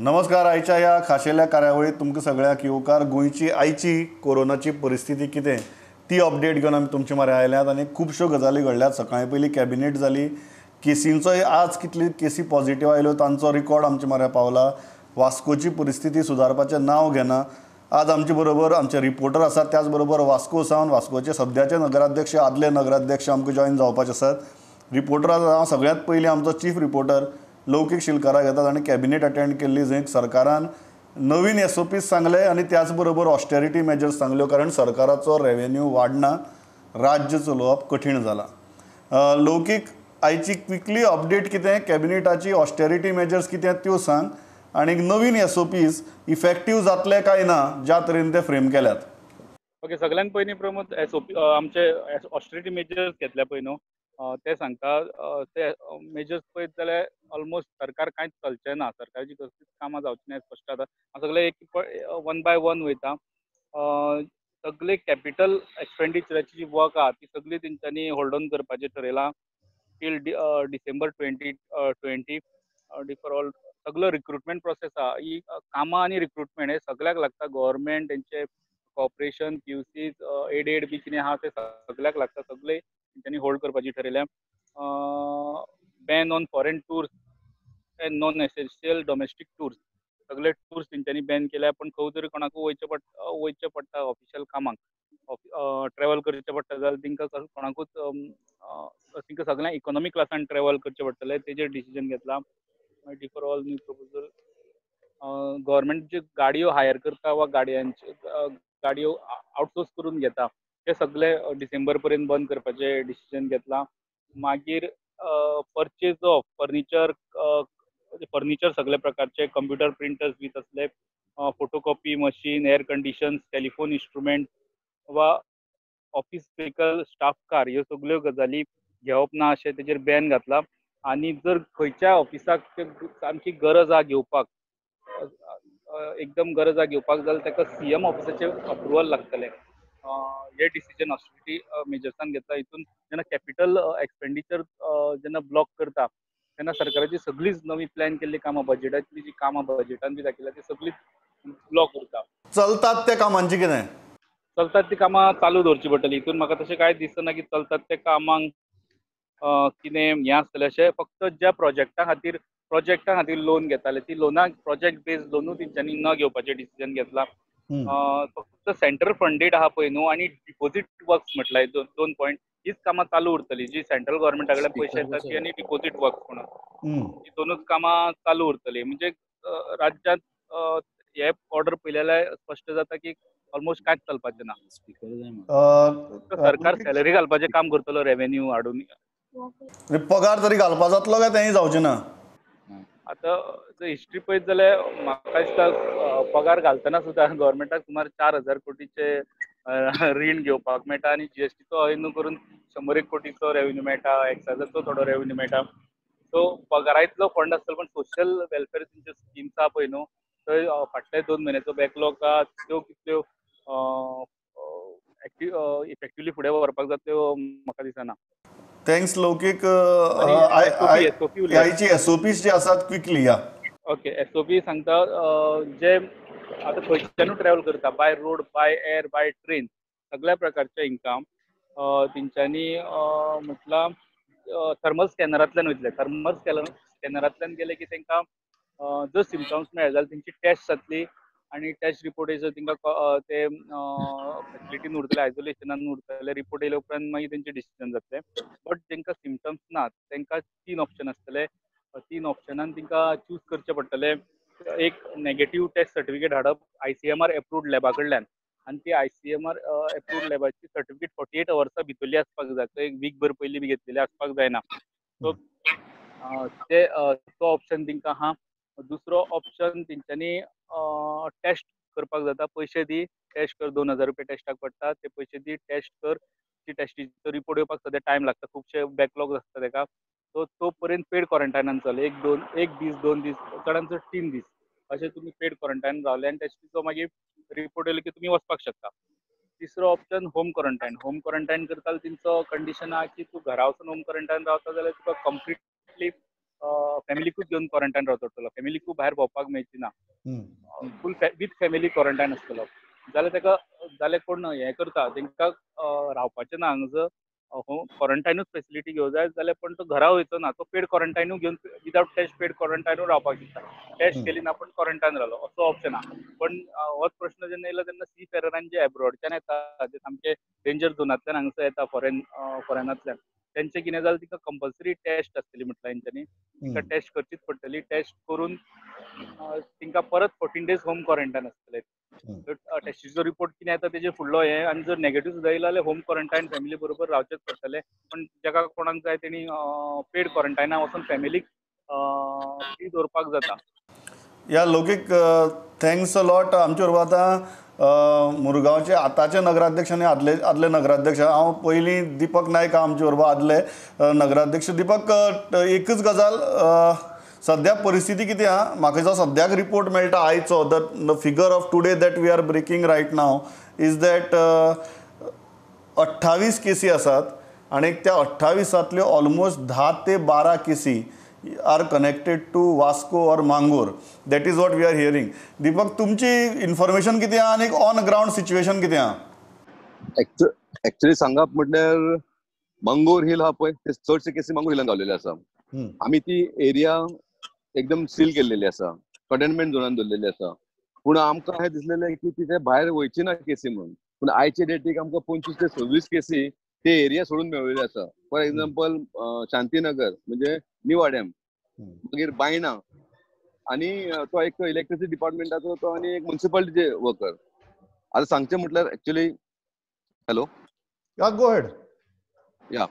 नमस्कार. आयच्या ह्या खाशेल्या कार्यावळीत तुमकां सगळ्याक येवकार. गोंयची आयची कोरोनाची परिस्थिती कितें ती अपडेट घेवन आमी तुमचे म्हऱ्या आयल्यात आनी खुबश्यो गजाली घडल्यात. सकाळी पयलीं कॅबिनेट जाली. केसींचोय आज कितली केसी पॉझिटिव्ह आयल्यो तांचो रिकॉर्ड आमचे म्हऱ्या पावला. वास्कोची परिस्थिती सुदारपाचें नांव घेना. आज आमचे बरोबर आमचे रिपोर्टर आसात. त्याच बरोबर वास्को सावन वास्कोचे सद्याचे नगराध्यक्ष आदले नगराध्यक्ष आमकां जॉईन जावपाचे आसात. रिपोर्टराक हांव सगळ्यांत पयलीं आमचो चीफ रिपोर्टर लौकीक शिलकाराक येतात आनी कॅबिनेट अटेंड केल्ली जंय सरकारान नवीन SOPs सांगले आनी त्याच बरोबर ऑस्टेरिटी मेजर्स सांगल्यो कारण सरकाराचो रेवेन्यू वाडना, राज्य चलोवप कठीण जालां. लौकीक आयची क्विकली अपडेट कितें कॅबिनेटाची ऑस्टेरिटी मेजर्स कितें त्यो सांग आनी नवीन SOPs इफेक्टीव जातले काय ना ज्या तरेन ते फ्रेम केल्यात. ओके, सगळ्यांत पयलीं प्रमोद आमचे ऑस्टेरिटी मेजर्स घेतल्या पळय न्हू ते सांगता. ते मेजर्स पळयत जाल्यार ऑलमोस्ट सरकार कांयच चलचें ना. सरकारची कसलीच कामां जावची ना स्पश्ट जाता. सगळे एक वन बाय वन वयता. सगळे कॅपिटल एक्सपेंडिचराची जी वर्क आहा ती सगळी तेंच्यांनी होल्ड ऑन करपाचें थरयलां टील डिसेंबर 2020. फॉर ऑल सगळो रिक्रुटमेंट प्रोसेस आहा ही कामां आनी रिक्रुटमेंट हे सगळ्याक लागता. गव्हर्मेंट तेंचे कॉर्पोरेशन QCs एड बी कितें आहा ते सगळ्याक लागता. सगळे तेंच्यांनी होल्ड करपाची थरयल्या. Ban on foreign tours and non essential domestic tours सगळे टूर्स तेंच्यांनी बॅन केल्या. पण खंय तरी कोणाकूय वयचें पडटा ऑफिशियल कामाक ट्रॅव्हल करचें पडटा जाल्यार तेंकां कोणाकूच तेंकां सगळ्यांक इकॉनॉमी क्लासान ट्रॅव्हल करचें पडटलें. तेजेर डिसिजन घेतला. For all new proposal government जे गाडयो हायर करता वा गाडयो आउटसोर्स करून घेता ते सगळे डिसेंबर पर्यंत बंद करपाचे डिसिजन घेतला. मागीर परचेज ऑफ फर्निचर सगळे प्रकारचे कंप्युटर प्रिंटर्स बी तसले photocopy machine air conditions telephone instrument वा ऑफिस व्हेकल स्टाफ कार ह्यो सगळ्यो गजाली घेवप ना अशें तेजेर बॅन घातला. आनी जर खंयच्या ऑफिसाक सामकी गरज आहा घेवपाक एकदम गरज आहा घेवपाक जाल्यार ताका CM ऑफिसाचें अप्रुवल लागतलें. हे डिसिजन ऑस्टेरिटी मेजर्सान घेतला. हितून जेन्ना कॅपिटल एक्सपेंडिचर जेन्ना ब्लॉक करता तेन्ना सरकाराची सगळीच नवी प्लॅन केल्ली कामां बजेटांतली जी कामां बजेटान बी दाखयल्या ती सगळीच ब्लॉक उरता. चलतात त्या कामांची कितें? चलतात ती कामां चालू दवरची पडटली. हितून म्हाका तशें कांय दिसना की चलतात त्या कामांक कितें हें आसतलें अशें. फक्त ज्या प्रोजेक्टा खातीर लोन घेताले ती लोनाक प्रोजेक्ट बेस्ड लोनूच तेंच्यांनी न घेवपाचें डिसिजन घेतला. फक्त सेंट्रल फंडेड आहा पळय न्हू आनी डिपॉझिट वर्क्स म्हटल्यार दोन पॉयंट हीच कामां चालू उरतली जी सेंट्रल गव्हर्मेंटा कडल्यान पयशे येता ती आनी डिपॉझिट वर्क्स म्हणून ही दोनूच कामां चालू उरतली. म्हणजे राज्यांत हे ऑर्डर पळयले जाल्यार स्पश्ट जाता की ऑलमोस्ट कांयच चलपाचें ना. सरकार सॅलरी घालपाचें काम करतलो रेवेन्यू हाडून. पगार तरी घालपा जातलो काय तेंय जावचें ना? आतां जर हिस्ट्री पळयत जाल्यार म्हाका दिसता पगार घालतना सुद्दां गव्हर्मेंटाक सुमार 4,000 कोटीचे रीण घेवपाक मेळटा आनी GSTचो न्हू करून 100 कोटीचो रेवेन्यू मेळटा. एक्सायजाचो थोडो रेवेन्यू मेळटा. सो पगारा इतलो फंड आसतलो पण सोशल वेलफेअर तेंच्यो स्किम्स आहा पळय न्हू थंय फाटल्या 2 म्हयन्याचो बॅकलॉग आहा त्यो कितल्यो इफेक्टिवली फुडें व्हरपाक जातल्यो म्हाका दिसना. थँक्स लौकीक. SOP आयची SOPs जी आसात क्विकली या. ओके, SOP सांगता जे आतां खंयच्यानूय ट्रॅव्हल करता by road by air by train सगळ्या प्रकारच्या हिंकां तेंच्यांनी म्हटलां थर्मल स्कॅनरांतल्यान वयतले. थर्मल स्कॅनरांतल्यान गेले की तांकां जर सिम्पटम्स मेळ्ळे जाल्यार तेंची टेस्ट जातली आनी टेस्ट रिपोर्ट येयसर तांकां ते फॅसिलिटीन उरतले आयसोलेशनान उरतले. रिपोर्ट येयल्या उपरांत मागीर तेंचें डिसिजन जातलें. बट तांकां सिम्पटम्स नात तांकां 3 ऑप्शन आसतले. 3 ऑप्शनान तांकां चूज करचें पडटलें. एक नेगेटीव टेस्ट सर्टिफिकेट हाडप ICMR एप्रूव्ड लॅबा कडल्यान आनी ती ICMR एप्रूव्ड लॅबाची सर्टिफिकेट 48 अवर्सां भितरली आसपाक जाय. एक वीक भर पयलीं बी घेतलेली आसपाक जायना. सो तो ऑप्शन तांकां आहा. दुसरो ऑप्शन तेंच्यांनी टेस्ट करपाक जाता. पयशे दी टेस्ट कर. 2,000 रुपया टेस्टाक पडटा. ते पयशे दी टेस्ट कर. ती टेस्टीचो रिपोर्ट येवपाक सद्या टायम लागता. खुबशे बॅकलॉग आसता ताका. सो तो पर्यंत पेड क्वॉरंटायनान चल. एक दीस 2 दीस चडांत चड 3 दीस अशें तुमी पेड क्वॉरंटायन रावले आनी टेस्टीचो मागीर रिपोर्ट येयलो की तुमी वचपाक शकता. तिसरो option home quarantine. Home quarantine करताले तेंचो कंडिशन आहा की तूं घरा वचून होम क्वॉरंटायन रावता जाल्यार तुका कंप्लिटली फॅमिलीकूच घेऊन क्वॉरंटायन रावचो पडटलो, फॅमिलीकू भायर भोंवपाक मेळची ना, फूल वीथ फॅमिली क्वॉरंटायन आसतलो. जाल्यार कोण हें करता तेंकां रावपाचें ना हांगासर, क्वॉरंटायनूच फेसिलिटी घेवं जाय जाल्यार पण तो घरा वयचो ना, तो पेड क्वॉरंटायनूच घेवन विदाउट टेस्ट पेड क्वॉरंटायनूच रावपाक शकता. टेस्ट केली ना पण क्वॉरंटायन रावलो असो ऑप्शन आहा. पण होच प्रश्न जेन्ना येयलो तेन्ना सी फेररान जे एब्रॉडच्यान येता, जे सामके डेंजर झोनांतल्यान हांगासर येता फॉरेनांतल्यान, तेंचें कितें जालें, तिका कंपल्सरी टेस्ट आसतली म्हटलां तेंच्यांनी, तिका टेस्ट करचीच पडटली. टेस्ट करून तिंका परत 14 days होम क्वॉरंटायन आसतलें. टेस्टीचो रिपोर्ट कितें येता तेजेर फुडलो हें, आनी जर नेगेटीव्ह सुद्दां येयलो जाल्यार होम क्वॉरंटायन फॅमिली बरोबर रावचेच पडटलें. पण जाका कोणाक जाय तेणी पेड क्वॉरंटायना वचून फॅमिलीक फ्री दवरपाक जाता. या लौकीक थँक्स अ लॉट. आमचे बरोबर आतां मुरगांवचे आतांचे नगराध्यक्ष आनी आदले नगराध्यक्ष. हांव पयलीं दीपक नायक आमचे बरोबर आदले नगराध्यक्ष. दीपक, एकच गजाल, सद्या परिस्थिती कितें आहा, म्हाका जो सद्याक रिपोर्ट मेळटा आयचो, the figure of today that we are breaking right now is that 28 केसी आसात आनी त्या 28 ऑलमोस्ट 10 ते 12 केसी are connected to Vasco or Mangor. That is what we are hearing. Deepak, तुमची इन्फॉर्मेशन कितें आहा आनी ऑन ग्राउंड सिच्युएशन कितें आहा? एक्चुअली सांगप म्हटल्यार मंगूर हिल हा पळय, ते चडशे केसी मंगूर हिलान गावलेले आसा. आमी ती एरिया एकदम सील केल्लेली आसा, कंटेनमेंट झोनान दवरलेली आसा. पूण आमकां हें दिसलेलें की तिथे भायर वयची ना केसी म्हणून. पूण आयचे डेटीक आमकां 25 ते 26 केसी ते एरिया सोडून मेळिल्ले आसा. फॉर एक्झाम्पल शांतीनगर म्हणजे न्यू वाड्याम, मागीर बायणा, आनी तो एक इलेक्ट्रिसिटी डिपार्टमेंटाचो तो आनी एक म्युनिसिपालिटीचे वर्कर. आतां सांगचें म्हटल्यार एक्चुअली हॅलो गो हेड. या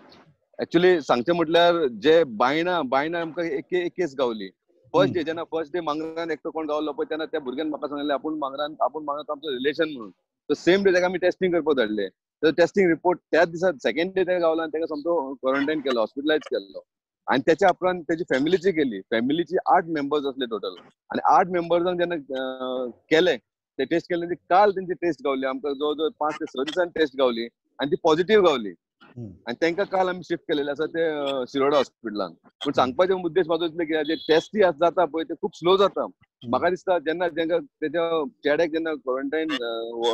एक्चुअली सांगचें म्हटल्यार जे बायणा आमकां एक केस गावली. फर्स्ट डे मांगरान एकटो कोण गावलो पळय तेन्ना त्या भुरग्यान म्हाका सांगलें आपूण मांगरान आमचो रिलेशन म्हणून. तर सेम डे ताका आमी टेस्टिंग करपाक धाडले. तर टेस्टिंग रिपोर्ट त्याच दिसा सेकंड डे ताका गावलो आनी ताका समजो क्वॉरंटायन केलो, हॉस्पिटलायज केलो. आनी त्याच्या उपरांत तेजी फॅमिलीची केली. फॅमिलीची 8 मेंबर्स असले टोटल. आनी 8 मेंबर्सांक जेन्ना केले ते टेस्ट केले, काल तेंची टेस्ट गावली. आमकां जवळ जवळ 5 ते 6 दिसांनी टेस्ट गावली आनी ती पॉझिटिव्ह गावली. आनी तांकां काल आमी शिफ्ट केलेले आसा ते शिरोडा हॉस्पिटलान. पूण सांगपाचो मुद्देश म्हाजो इतलो की जे टेस्टी जाता पळय ते खूब स्लो जाता. म्हाका दिसता जेन्ना तेच्या चेड्याक जेन्ना क्वॉरंटायन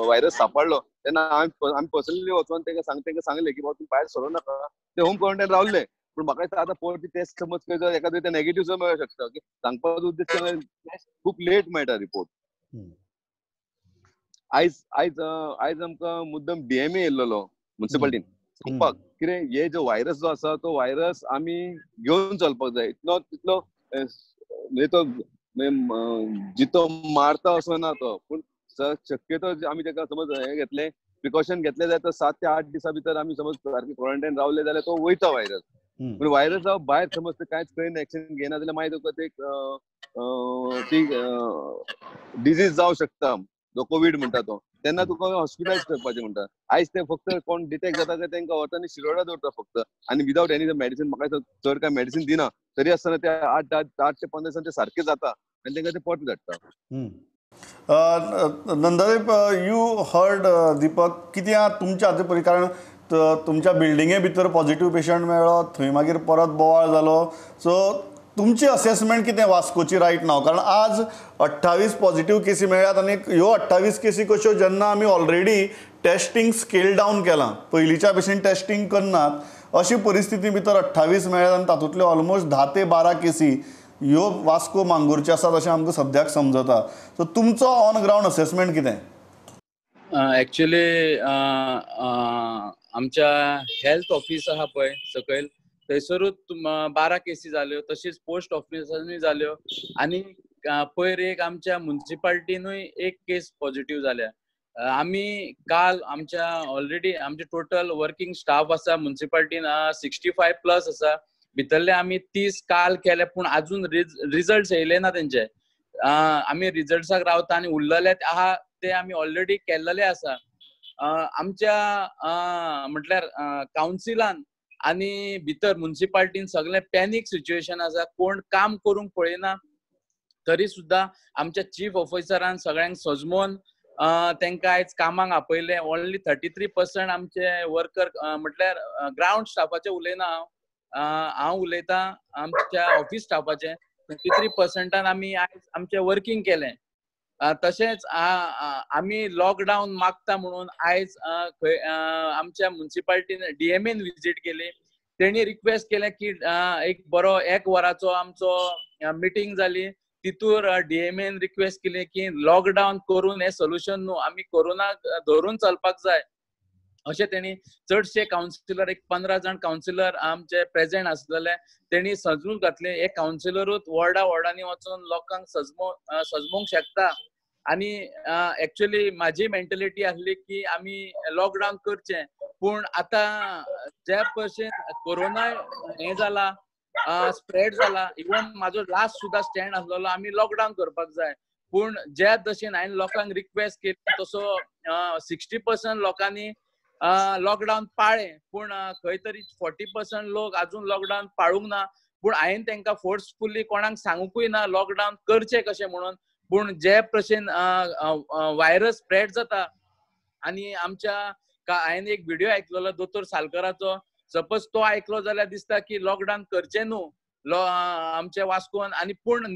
व्हायरस सांपडलो तेन्ना आमी पर्सनली वचून तांकां सांगलें की बाबा तुम्ही भायर सरो नाका. ते होम क्वॉरंटायन रावले. पूण म्हाका दिसता आतां परत टेस्ट समज खंय जर एखादो ते नेगेटिव्ह सुद्दां मेळूंक शकता. की सांगपाचो उद्देश खूब लेट मेळटा रिपोर्ट. आयज आमकां मुद्दम डीएमए येयल्लो म्युनिसिपालिटीन सांगपाक कितें हे जो व्हायरस जो आसा तो व्हायरस आमी घेवन चलपाक जाय. तितलो म्हणजे तो जितो मारता असो ना तो. पूण शक्यतो आमी ताका समज हे घेतले प्रिकॉशन घेतले जाल्यार तो 7 ते 8 दिसा भितर आमी समज सारके क्वॉरंटायन रावले जाल्यार तो वयता व्हायरस. पूण व्हायरस जावं भायर समज ते कांयच कळना, एक्शन घेना जाल्यार मागीर तुका ती डिजीज जावं शकता, जो कोविड म्हणटा तो. तेन्ना तुका हॉस्पिटलायज करपाचें म्हणटा. आयज ते फक्त कोण डिटेक्ट जाता ते तांकां व्हरता आनी शिरोडा दवरता फक्त. आनी विदाउट एनी मेडिसीन. म्हाका चड काय मेडिसीन दिना. तरी आसतना ते 8 ते 15 दिसांनी ते सारके जाता आनी तांकां ते परत धाडटा. नंदादीप, यू हर्ड दीपक, कितें आहा तुमच्या हाती पळय, कारण तुमच्या बिल्डिंगे भितर पॉझिटिव्ह पेशंट मेळ्ळो, थंय मागीर परत बोवाळ जालो. सो तुमची असेसमेंट कितें वास्कोची रायट नाव? कारण आज 28 पॉझिटिव्ह केसी मेळ्ळ्यात आनी ह्यो 28 केसी कश्यो जेन्ना आमी ऑलरेडी टेस्टिंग स्केल डावन केलां, पयलींच्या भशेन टेस्टिंग करनात, अशी परिस्थिती भितर 28 मेळ्ळ्यात आनी तातूंतल्यो ऑलमोस्ट 10 ते 12 केसी ह्यो वास्को मांगूरचे आसात अशें आमकां सद्याक समजता. सो तुमचो ऑन ग्राउंड असेसमेंट कितें? एक्चुअली आमच्या हेल्थ ऑफिस आहा पळय सकयल, थंयसरूच 12 केसी जाल्यो. तशीच पोस्ट ऑफिसांनी जाल्यो. आनी पयर एक आमच्या म्युनिसिपालिटीनूय एक केस पॉझिटिव्ह जाल्या. आमी काल आमच्या ऑलरेडी आमचे टोटल वर्किंग स्टाफ आसा म्युनिसिपालिटीन 65+ आसा. भितरले आमी 30 काल केले, पूण अजून रिजल्ट येयले ना तेंचे. आमी रिजल्ट्साक रावता आनी उरलेले आहा ते आमी ऑलरेडी केल्लेले आसा. आमच्या म्हटल्यार कावन्सिलान आनी भितर म्युनिसिपालिटीन सगळे पॅनीक सिच्युएशन आसा. कोण काम करूंक पळयना. तरी सुद्दां आमच्या चीफ ऑफिसरान सगळ्यांक सजमोवन तांकां आयज कामाक आपयले. ओन्ली 33% आमचे वर्कर म्हटल्यार ग्राउंड स्टाफाचे उलयना हांव, हांव उलयतां आमच्या ऑफिस स्टाफाचे 23% आमी आयज आमचे वर्किंग केलें. तशेंच आमी लॉकडावन मागता म्हणून आयज आमच्या म्युनिसिपालिटीन डीएमएन विजीट केली. तेणी रिक्वेस्ट केलें की एक बरो 1 वराचो आमचो मिटींग जाली. तितूर डीएमएन रिक्वेस्ट केली की लॉकडावन करून हे सोल्युशन न्हू, आमी कोरोनाक धरून चलपाक जाय अशें तेणी चडशे कावन्सिलर एक 15 जाण कावन्सिलर आमचे प्रेझेंट आसलेले तेणी सजून घातले. हे कावन्सिलरूच वॉर्डांनी वचून लोकांक सजमोवंक शकता. आणि एक्चुअली माझी मेंटॅलिटी आसली की आमी लॉकडावन करचें, पूण आतां ज्या भशेन कोरोना हे जाला स्प्रेड जाला, इवन म्हाजो लास्ट सुद्धा स्टँड आसलेलो आमी लॉकडावन करपाक जाय. पूण ज्या दशेन हांवें लोकांक रिक्वेस्ट केली तसो 60% लोकांनी लॉकडावन पाळ्ळें, पूण खंय तरी 40% लोक अजून लॉकडावन पाळूंक ना. पूण हांवें तांकां फोर्सफुली कोणाक सांगूकूय ना लॉकडावन करचें कशें म्हणून. पूण जे भशेन व्हायरस स्प्रेड जाता आनी आमच्या हांवें एक व्हिडिओ आयकलेलो दोतोर सालकराचो. सपोज तो आयकलो जाल्यार दिसता की लॉकडावन करचें न्हू आमच्या वास्कोन. आनी पूण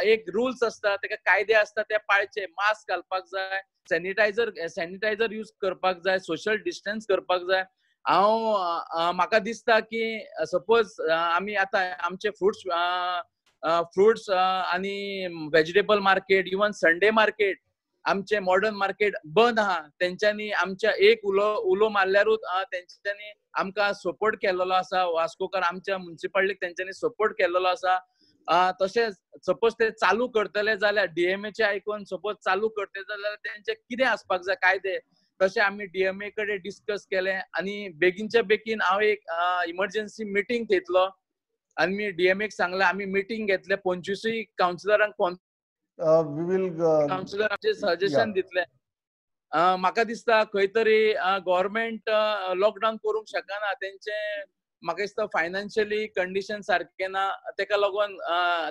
एक रुल्स आसता, तेका कायदे आसता, ते पाळचे. मास्क घालपाक जाय, सॅनिटायझर यूज करपाक जाय, सोशल डिस्टन्स करपाक जाय. म्हाका दिसता की सपोज आमी आतां आमचे फ्रुट्स आणि vegetable market, even Sunday market, आमचे मॉडर्न मार्केट बंद आहा. तेंच्यांनी आमच्या एक उलो मारल्यारूच तेंच्यांनी आमकां सपोर्ट केलेलो आसा. वास्कोकार आमच्या म्युनिसिपालिटीक तेंच्यांनी सपोर्ट केलेलो आसा. तशेंच सपोज ते चालू करतले जाल्यार डीएमएचे आयकून सपोज चालू करतले जाल्यार तेंचे कितें आसपाक जाय कायदे, तशें आमी डीएमए कडेन डिस्कस केलें. आनी बेगीनच्या बेगीन हांव एक इमर्जन्सी मिटींग घेतलो आनी मी डीएमएक सांगलें आमी मिटींग घेतले. 25 कावन्सिलरांक फोन कावन्सिलरांचे सजेशन दितले. म्हाका दिसता खंय तरी गव्हर्मेंट लॉकडावन करूंक शकना. तेंचे म्हाका दिसता फायनान्शियली कंडिशन सारखे ना. तेका लागून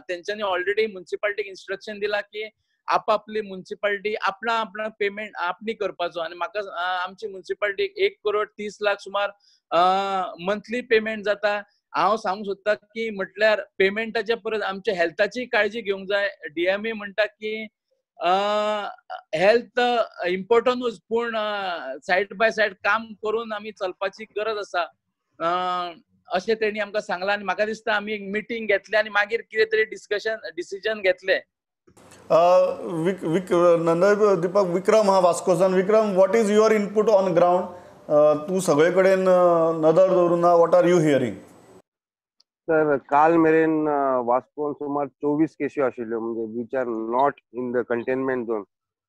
तेंच्यांनी ऑलरेडी म्युनिसिपालिटीक इन्स्ट्रक्शन दिला की आपापली म्युनिसिपालिटी आपणा पेमेंट आपणी करपाचो. आनी म्हाका आमची म्युनिसिपालिटीक 1,30,00,000 सुमार मंथली पेमेंट जाता. हांव सांगूंक सोदता की म्हटल्यार पेमेंटाच्या परस आमच्या हेल्थाची काळजी घेवंक जाय. डीएमए म्हणटा की हेल्थ इम्पॉर्टंटूच, पूण सायड बाय सायड काम करून आमी चलपाची गरज आसा अशें तेणी आमकां सांगलां. आनी म्हाका दिसता आमी एक मिटींग घेतले आनी मागीर कितें तरी डिसिजन घेतले. दीपक, विक्रम हा वास्कोसान. Vikram, what is your input on ground? तू सगळे कडेन नदर दवरून व्हॉट आर यू हियरिंग? तर काल मेरेन वास्कोन सुमार 24 केसी आशिल्ल्यो, म्हणजे which are not in the containment zone.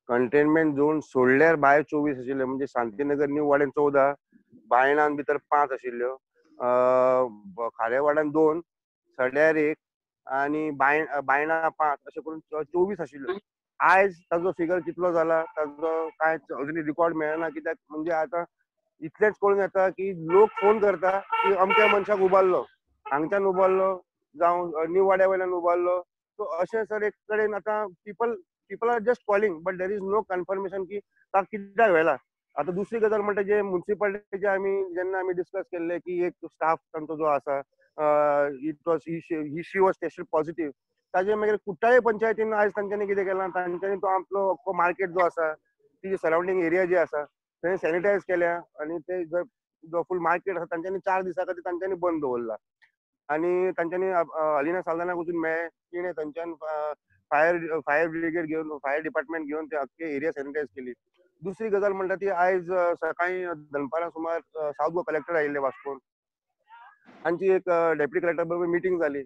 Containment zone सोडल्यार भायर 24 आशिल्ल्यो, म्हणजे शांतीनगर न्यू वाड्यान 14, बायणान भितर 5 आशिल्ल्यो, खारेवाड्यान 2, सड्यार 1 आनी बायणा 5 अशें करून 24 आशिल्ल्यो. आयज ताजो फिगर कितलो जाला ताजो कांय अजुनी रिकॉर्ड मेळना. कित्याक म्हणजे आतां इतलेंच कळून येता की लोक फोन करता की अमक्या मनशाक उबारलो, हांगच्यान उबारलो, जावं न्यू वाड्या वयल्यान उबारलो. सो अशें सर एक कडेन आतां people are just calling, but there is no confirmation की ताका कित्याक व्हेला. आतां दुसरी गजाल म्हणटा जे म्युनिसिपालिटीचे जेन्ना आमी डिस्कस केल्ले की एक स्टाफ तांचो जो आसा शी वॉज टेस्टेड पॉझिटिव्ह, ताजे मागीर कुट्टाळे पंचायतीन आयज तांच्यांनी कितें केलां, तांच्यांनी तो आपलो मार्केट जो आसा, ती सरावंडींग एरिया जी आसा थंय सॅनिटायज केल्या आनी ते जो फूल मार्केट आसा तांच्यांनी 4 दिसां खातीर तांच्यांनी बंद दवरला. आनी तांच्यांनी अलिना साल्दानाक वचून मेळ्ळें तिणें थंयच्यान फायर ब्रिगेड घेवन, फायर डिपार्टमेंट घेवन ते अख्खे एरिया सॅनिटायज केली. दुसरी गजाल म्हणटा ती आयज सकाळी दनपारां सुमार सावथ गोवा कलेक्टर आयिल्ले वास्कोन. तांची एक डेप्युटी कलेक्टर बरोबर मिटींग जाली.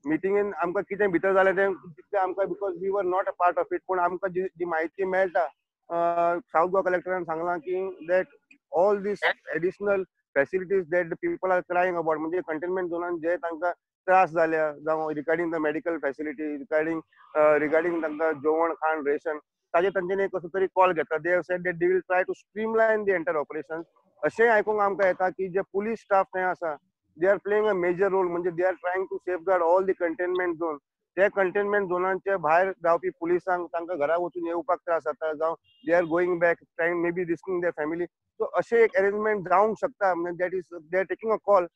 मिटींगेन आमकां कितें भितर जालें तें तितलें आमकां, because we were not a part of it, पूण आमकां जी म्हायती मेळटा सावथ गोवा कलेक्टरान सांगलां की that all these additional facilities that the people are crying about, म्हणजे कंटेनमेंट झोनान जे तांकां त्रास जाल्या, जावं regarding the medical facility, regarding तांकां जेवण खाण रेशन, ताजे तांच्यांनी कसो तरी कॉल घेतला. They have said that they will try to streamline the entire operation. अशेंय आयकूंक आमकां येता की जे पुलीस स्टाफ थंय आसा they are playing a major role, म्हणजे they are trying to safeguard all the containment zone. त्या कंटेनमेंट झोनांचे भायर रावपी पुलिसांक तांकां घरा वचून येवपाक त्रास जाता, जावं they are going back trying maybe risking their family. So अशें एक अरेंजमेंट जावंक शकता, म्हणजे that is they are taking a call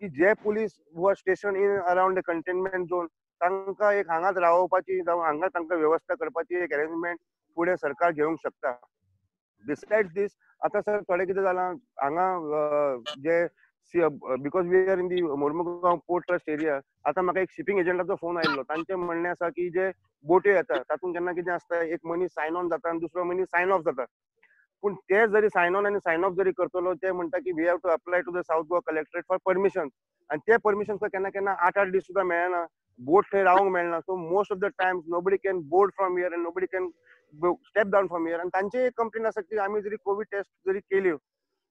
की जे पुलीस वर station in around the containment zone तांकां एक हांगाच रावोवपाची जावं हांगा तांकां व्यवस्था करपाची एक अरेंजमेंट फुडें सरकार घेवंक शकता. बिसायड्स दीस आतां सर थोडे कितें जालां हांगा जे because we are in the Mormugao port trust area. आतां म्हाका एक शिपिंग एजंटाचो फोन आयिल्लो. तांचें म्हणणें आसा की जे बोटी येता तातूंत केन्ना कितें आसता एक मनीस सायन ऑन जाता आनी दुसरो मनीस सायन ऑफ जाता. पूण ते जरी सायन ऑन आनी सायन ऑफ जरी करतलो ते म्हणटा की we have to apply to the south Goa collectorate for permission. आनी ते परमिशन केन्ना केन्ना 8 दीस सुद्दां मेळना. बोट थंय रावंक मेळना. So most of the Times nobody can board from here end nobody can step down from here. आनी तांची एक कंप्लेन आसा की आमी जरी कोविड टेस्ट जरी केल्यो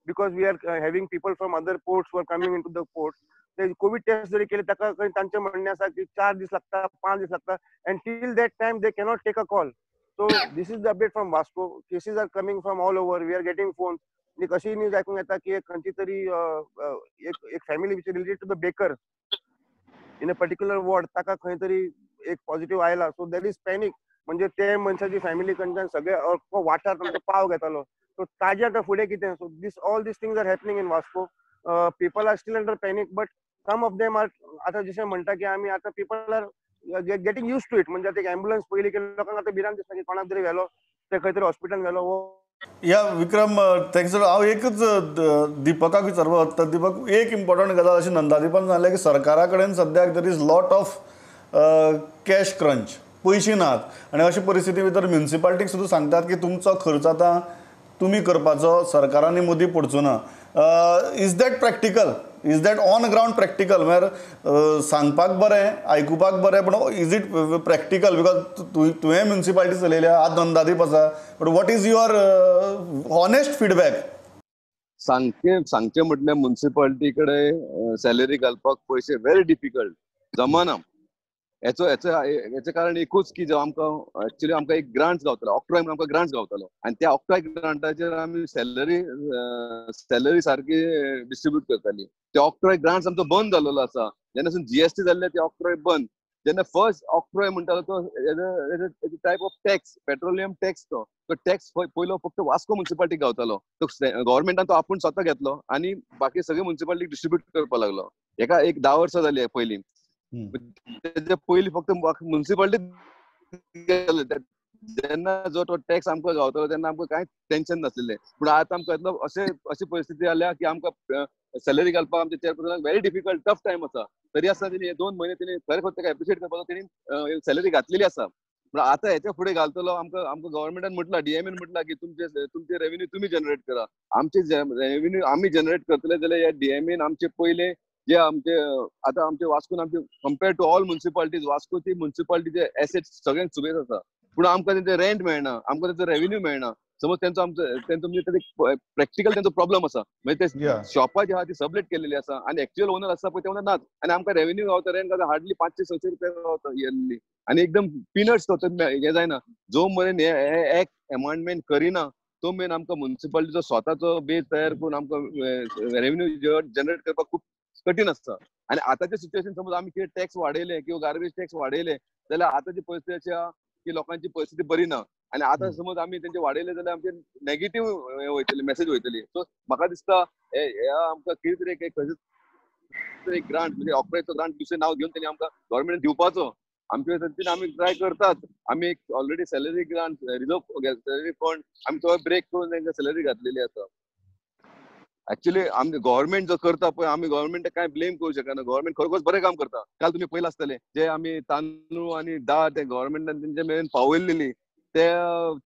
because we are having people from other ports were coming in to the port. ते कोविड टेस्ट जरी केले ताका तांचें म्हणणें आसा की 4 दीस लागता 5 दीस लागता and till that time they cannot take a call. So this is the update from Vasco. Cases are coming from all over. We are getting phones. एक अशी न्यूज ऐकून येता की एक खंयची तरी एक family which related to the baker in a particular ward ताका खंय तरी एक पॉझिटिव्ह आयला. So there is panic. म्हणजे ते मनशाची फॅमिली कडच्यान सगळे वाठार तांचो पाव घेतालो. सो ताजे आतां फुडें कितें. So all these things are happening in Vasco. People are still under panic but some of them are आतां जशें म्हणटा की आमी आतां people are getting used to it. म्हणजे आता एक ॲम्ब्युलन्स पयली केली लोकांक आता भिरांत दिसता की कोणाक तरी व्हेलो ते खंय तरी हॉस्पिटलान व्हेलो. या विक्रम थँक्स. हांव एकच दिपकाक विचारपाक सोदता. दीपक एक इम्पॉर्टंट गजाल अशी नंदादीपान सांगलें की सरकारा कडेन सद्याक there is lot of cash crunch. पयशे नात आनी अशी परिस्थिती भितर म्युनिसिपालिटीक सुद्दां सांगतात की तुमचो खर्च आतां तुमी करपाचो सरकारांनी मदीं पडचो ना. Is that practical? Is that on ground practical? म्हळ्यार सांगपाक बरें आयकुपाक बरें पूण इज इट प्रॅक्टिकल? बिकॉज तुवें म्युनिसिपालिटी चलयल्या आज नंदादीप आसा but what is your honest feedback? सांगचे म्हटल्यार म्युनिसिपालिटी कडेन सॅलरी घालपाक पयशे व्हेरी डिफिकल्ट जमना. हेचं कारण एकूच की आमकां एक्चुअली आमकां एक ग्रांट्स गावतालो. ऑक्ट्रॉय म्हणून आमकां ग्रांट्स गावतालो आनी त्या ऑक्ट्रॉय ग्रांटाचेर आमी सॅलरी सारकी डिस्ट्रीब्यूट करताली. ते ऑक्ट्रॉय ग्रांट्स आमचो बंद जाल्लो आसा. जेन्नासून जीएसटी जाल्ले ते ऑक्ट्रॉय बंद. जेन्ना फर्स्ट ऑक्ट्रॉय म्हणटालो तो type of tax petroleum tax. तो टॅक्स पयलो फक्त वास्को म्युनिसिपालिटीक गावतालो. तो गव्हर्नमेंटान तो आपूण स्वता घेतलो आनी बाकी सगळे म्युनिसिपालिटीक डिस्ट्रीब्यूट करपाक लागलो. एका एक 10 वर्सां जाली पयलीं. तेजे पयलीं फक्त म्युनिसिपालिटी जेन्ना जो तो टॅक्स आमकां गावतालो तेन्ना आमकां कांय टेन्शन नासलेलें. पूण आतां आमकां अशी परिस्थिती जाल्या की आमकां सॅलरी घालपाक आमच्या चेअरपर्सनाक व्हेरी डिफिकल्ट टफ टायम आसा. तरी आसतना तेणी 2 म्हयने तेणी खरें खर ताका एप्रिशिएट करपाक तेणी सॅलरी घातलेली आसा. पूण आतां हेच्या फुडें घालतलो आमकां गव्हर्नमेंटान म्हटलां डीएमएन म्हटलां की तुमचे रेव्हेन्यू तुमी जनरेट करा. आमचे रेव्हेन्यू आमी जनरेट करतले जाल्यार ह्या डीएमएन आमचे पयले जे आमचे वास्कोन आमचे कम्पेअर्ड टू ऑल म्युनिसिपालिटीज वास्कोची म्युनिसिपालिटीचे एसेट्स सगळ्यांक सुबेज आसा. पूण आमकां तेंचे रेंट मेळना. आमकां तेंचो रेव्हेन्यू मेळना. समज तेंचो म्हणजे प्रॅक्टिकल तेंचो प्रॉब्लेम आसा. म्हणजे ते शॉपां जी आहा ती सबलेट केलेली आसा आनी एक्चुअल ओनर आसा पळय ते म्हणटा नात. आनी आमकां रेव्हेन्यू गावता रेंट गावता हार्डली 500-600 रुपया गावता इयरली. आनी एकदम पिनट्स तो हे जायना. जो मेरेन हे एक्ट अमेंडमेंट करिना तो मेन आमकां म्युनिसिपालिटीचो स्वताचो बेज तयार करून आमकां रेव्हेन्यू जनरेट करपाक खूब कठीण आसता. आनी आतांचे सिच्युएशन समज आमी कितें टॅक्स वाडयले किंवा गार्बेज टॅक्स वाडयले जाल्यार आतांची परिस्थिती अशी आहा की लोकांची परिस्थिती बरी ना. आनी आतां समज आमी तेंचे वाडयले जाल्यार आमचे नेगेटिव्ह वयतली मेसेज वयतली. सो म्हाका दिसता आमकां कितें तरी एक ग्रांट म्हणजे ऑक्ट्रॉयचो ग्रांट दुसरें नांव घेवन तेणी आमकां गव्हर्नमेंटान दिवपाचो. आमचे पद्दतीन आमी ट्राय करतात. आमी एक already salary grant reserve salary fund आमी तो ब्रेक करून तांकां सॅलरी घातलेली आसा. एक्चुअली आमचे गव्हर्नमेंट जो करता पळय आमी गव्हर्नमेंटाक काय ब्लेम करूं शकना. गव्हर्नमेंट खरोखर बरें काम करता. काल तुमी पयलें आसतलें जे आमी तांदूळ आनी दाळ ते गव्हर्नमेंटान तेंचे मेरेन पावयल्लेली ते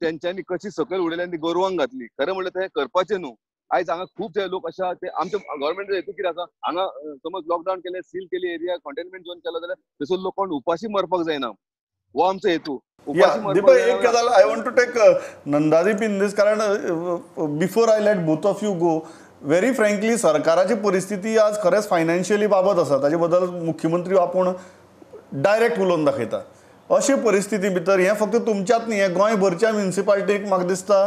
तेंच्यांनी कशी सकयल उडयली आनी ती गोरवांक घातली. खरें म्हणल्यार ते करपाचें न्हू. आयज हांगा खूबशे लोक अशे आहा ते आमच्या गव्हर्नमेंटाचो हेतू कितें आसा हांगा समज लॉकडावन केलें सील केली एरिया कंटेनमेंट झोन केलो जाल्यार थंयसर लोक कोण उपाशी मरपाक जायना. हो आमचो हेतू. एक गजाल I want to take Nandadeep in this कारण before I let both of you go very frankly सरकाराची परिस्थिती आज खरेंच फायनान्शियली बाबत आसा. ताजे बद्दल मुख्यमंत्री आपूण डायरेक्ट उलोवन दाखयता. अशी परिस्थिती भितर हें फक्त तुमच्याच न्ही हें गोंयभरच्या म्युनिसिपालिटीक म्हाका दिसता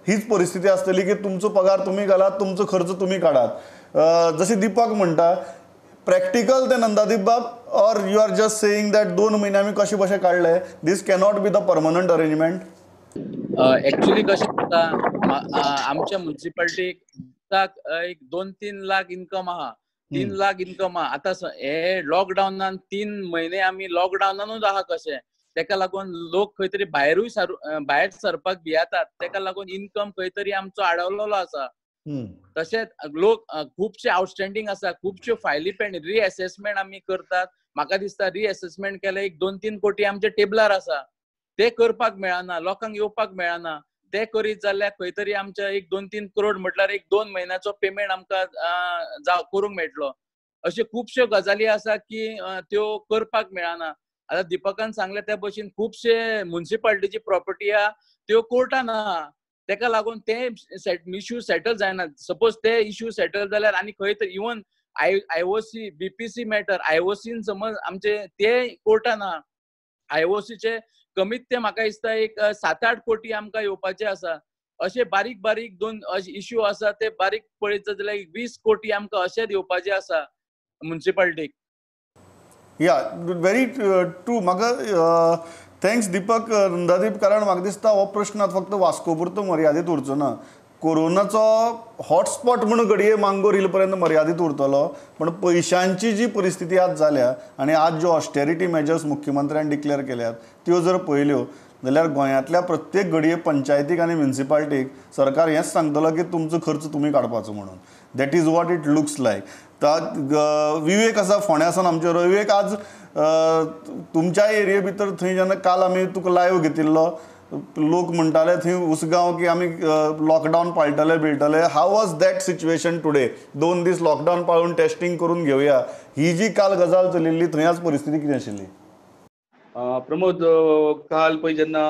हीच परिस्थिती आसतली की तुमचो पगार तुमी घालात तुमचो खर्च तुमी काडात. जशें दीपक म्हणटा प्रॅक्टिकल ते नंदादीप बाब or you are just saying that 2 म्हयने आमी कशे बशे काडले this cannot be the permanent arrangement? Actually कशें जाता आमच्या म्युनिसिपालिटीक एक 2-3 लाख इन्कम आहा 3 लाख इन्कम आतां हे लॉकडावनान 3 म्हयने आमी लॉकडावनानूच आहा कशे, तेका लागून लोक खंय तरी भायर सरपाक भियेतात, तेका लागून इन्कम खंय तरी आमचो आडवलेलो आसा. तशेंच लोक खुबशे आउटस्टँडींग आसा, खुबश्यो फायली रिअसेसमेंट आमी करतात. म्हाका दिसता रिअसेसमेंट केले 1-2-3 कोटी आमच्या टेबलार आसा, ते करपाक मेळना, लोकांक येवपाक मेळना. ते करीत जाल्यार खंय तरी आमच्या 1-2-3 करोड म्हटल्यार 1-2 म्हयन्याचो पेमेंट आमकां करूंक मेळटलो. अश्यो खुबश्यो गजाली आसा की त्यो करपाक मेळना. आतां दिपकान सांगले त्या भशेन खुबशे म्युनिसिपालिटीची प्रॉपर्टी आहा त्यो कोर्टान आहा, तेका लागून ते इश्यू सेटल जायना. सपोज ते इश्यू सेटल जाल्यार आनी खंय तरी इवन आयओसी बीपीसी मॅटर आयओसीन समज आमचे ते कोर्टान आहा, आयओसीचे कमीत ते म्हाका दिसता एक 7-8 कोटी आमकां येवपाचे आसा. अशे बारीक बारीक दोन इश्यू आसा ते बारीक पळयत जाल्यार 20 कोटी आमकां अशेच येवपाचे आसा म्युनिसिपालिटीक. या व्हेरी ट्रू. म्हाका थँक्स दीपक नंदादीप, कारण म्हाका दिसता हो प्रश्न फक्त वास्को पुरतो मर्यादीत उरचो ना. कोरोनाचो हॉटस्पॉट म्हणून घडये मांगोर हिल पर्यंत मर्यादीत उरतलो, पण पयशांची जी परिस्थिती आज जाल्या आनी आज ज्यो ऑस्टेरिटी मेजर्स मुख्यमंत्र्यान डिक्लेअर केल्यात त्यो जर पळयल्यो जाल्यार गोंयांतल्या प्रत्येक घडये पंचायतीक आनी म्युनिसिपालिटीक सरकार हेंच सांगतलो की तुमचो खर्च तुमी काडपाचो म्हणून. That is what it looks like. Vivek आसा फोंड्यासान आमचे. विवेक, आज तुमच्या एरिये भितर थंय जेन्ना काल आमी तुका लायव्ह घेतिल्लो, लोक म्हणटाले थंय उसगांव की आमी लॉकडावन पाळटले बिळटले. How was that situation today? 2 दीस लॉकडावन पाळून टेस्टिंग करून घेवया, ही जी काल गजाल चलिल्ली थंय आज परिस्थिती कितें आशिल्ली? प्रमोद, काल पळय जेन्ना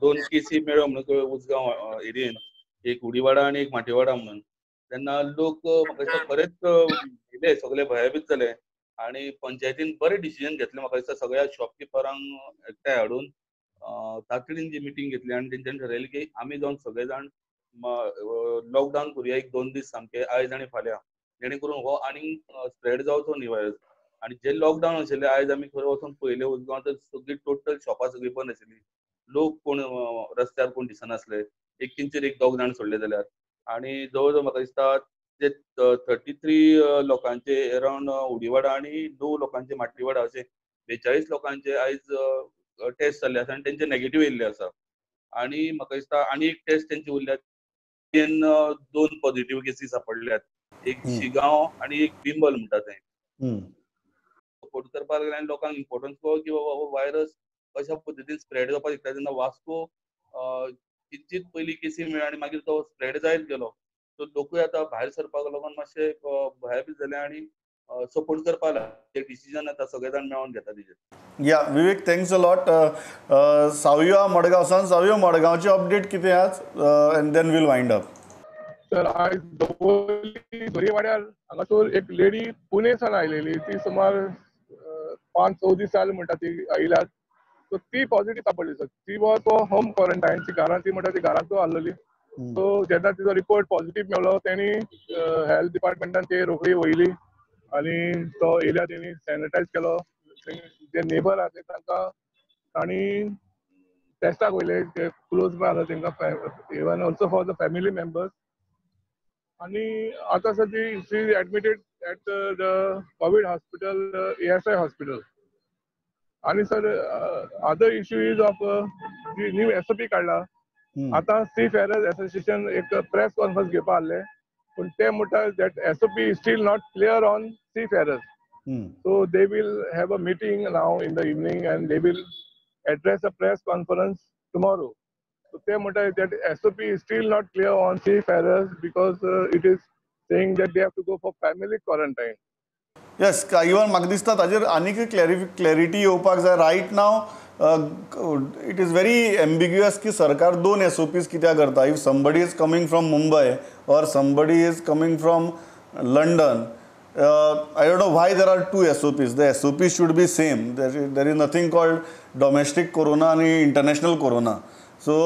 2 केसी मेळ्ळ्यो म्हणून उसगांव एरियेन, एक उडीवाडा आनी एक माटेवाडा म्हणून, तेन्ना लोक म्हाका दिसता खरेंच सगळे भयभीत जाले आनी पंचायतीन बरें डिसिजन घेतलें. म्हाका दिसता सगळ्या शॉपकिपरांक एकठांय हाडून तातडीन जी मिटींग घेतली आनी तेंच्यांनी ठरयलें की आमी जावन सगळे जाण लॉकडावन करुया 1-2 दीस सामके, आयज आनी फाल्यां, जेणे करून हो आनी स्प्रेड जावचो न्ही व्हायरस. आनी जे लॉकडावन आशिल्ले, आयज आमी खंय वचून पळयलें उसगांव तर सगळी टोटल शॉपां सगळी बंद आशिल्ली. लोक कोण रस्त्यार कोण दिसनासले, एकींचेर एक 2 जाण सोडले जाल्यार. आनी जवळ जवळ म्हाका दिसता जे 33 लोकांचे अरावंड उडीवाडा आनी 9 लोकांचे माट्टीवाडा, अशे 42 लोकांचे आयज टेस्ट जाल्ले आसा आनी तेंचे नेगेटिव्ह येयल्ले आसा. आनी म्हाका दिसता आनी एक टेस्ट तेंचे उरल्यात, 2 पॉझिटिव्ह केसी सापडल्यात, एक शिगांव आनी एक बिंबल म्हणटा थंय. सपोर्ट करपाक लागले आनी लोकांक इम्पॉर्टन्स कळ्ळो की बाबा हो व्हायरस अशा पद्दतीन स्प्रेड जावपाक शकता. जेन्ना वास्को किंचीत पयली केसी मेळ्ळ्यो आनी मागीर तो स्प्रेड जायत गेलो, सो लोकूय आतां भायर सरपाक लागून मातशे भयभीत जाले आनी सपोर्ट करपाक लागले. डिसिजन आतां सगळे जाण मेळोन घेता तेजेर. या विवेक, थँक्स अ लॉट. सावयो मडगांवसान. सावयो, मडगांवची अपडेट कितें आज, and then will wind up. Sir, आयज दवोली दर्यवाड्यार हांगासर एक लेडी पुणेसान आयलेली, ती सुमार 5-6 दीस जाले म्हणटा ती आयल्यात. सो ती पॉझिटिव्ह सापडली सर. ती तो होम क्वॉरंटायन, ती घरांत, ती म्हणटा ती घरांतूच आसलेली. सो जेन्ना तिचो रिपोर्ट पॉझिटिव्ह मेळ्ळो, तेणी हेल्थ डिपार्टमेंटान ती रोखडी वयली आनी तो एरिया तेणी सॅनिटायज केलो. जे नेबर आहा तांकां तांणी टेस्टाक वयले, जे क्लोज बाय आसा तांकां, even also for the family members. आनी आतां sir she is admitted at the Covid hospital, ASI hospital. आनी sir other issue is of the new SOP काडला. आतां सी फेरर्स एसोसिएशन एक प्रेस कॉन्फरन्स घेवपा आहले, पूण ते म्हणटा that SOP is still not clear on seafarers. So they will have a meeting now in the evening and they will address a press conference tomorrow. So they say that SOP is still not clear on seafarers because it is saying that they have to go for family quarantine. Yes, even म्हाका दिसता ताजेर आनीक clarity येवपाक जाय. Right now it is very ambiguous की सरकार 2 SOPs कित्याक करता. If somebody is coming from Mumbai or somebody is coming from London, I don't know why there are 2 SOPs. The SOPs should be same. There is nothing called domestic corona and international corona. So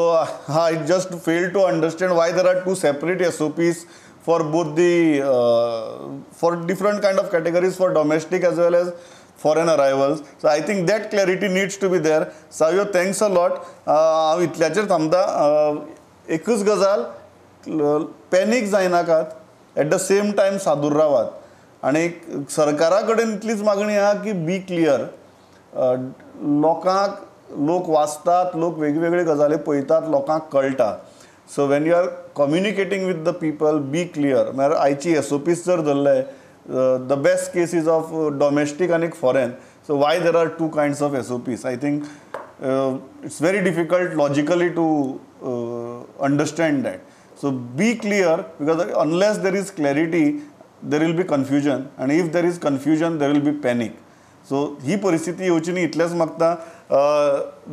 I just fail to understand why there are 2 separate SOPs for both the for different kind of categories, for domestic as well as foreign arrivals. So I think that clarity needs to be there. Savio, thanks a lot. हांव इतल्याचेर थांबता. एकूच गजाल, panic जायनाकात, at the same time सादूर रावात आणि सरकारा कडेन इतलीच मागणी आहा की बी क्लियर. लोक वाचतात, लोक वेगवेगळे गजाली पळयतात, लोकांक कळटा. So when you are communicating with the people, be clear. म्हळ्यार आयची SOPs जर धरले, the best cases of domestic आनी foreign. So why there are two kinds of SOPs? I think it's very difficult logically to understand that. So be clear, because unless there is clarity, there will be confusion, and if there is confusion, there will be panic. So ही परिस्थिती येवची न्ही इतलेंच मागता.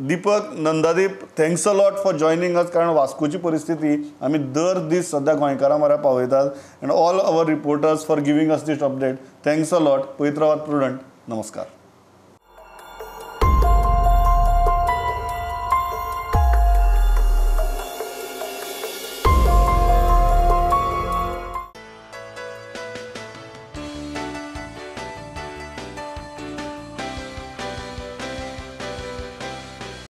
Deepak, Nandadeep, thanks a lot for joining us. कारण वास्कोची परिस्थिती आमी दर दीस सद्या गोंयकारां म्हऱ्या पावयतात. And all our reporters for giving us this update. Thanks a lot. पळयत रावात प्रुडंट. नमस्कार.